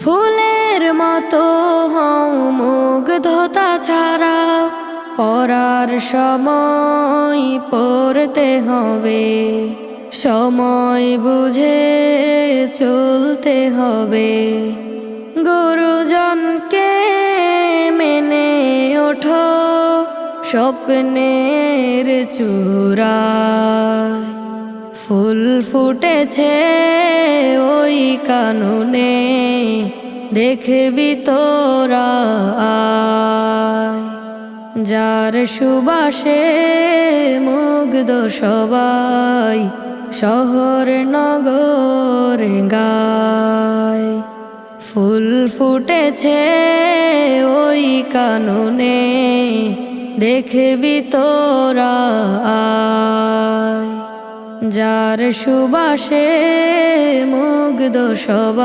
ফুলের মতো হও মুগ্ধতা ছাড়া, পড়ার সময় পড়তে হবে, সময় বুঝে চলতে হবে। গুরুজনকে মেনে ওঠো স্বপ্নের চূড়ায়, ফুল ফুটেছে ওই কাননে, দেখবি তোরা আয়। যার সুবাসে মুগ্ধ সবাই, শহর নগর গায়। ফুল ফুটেছে ওই কাননে, দেখবি তোরা আয়। যার সুবাসে মুগ্ধ সবাই।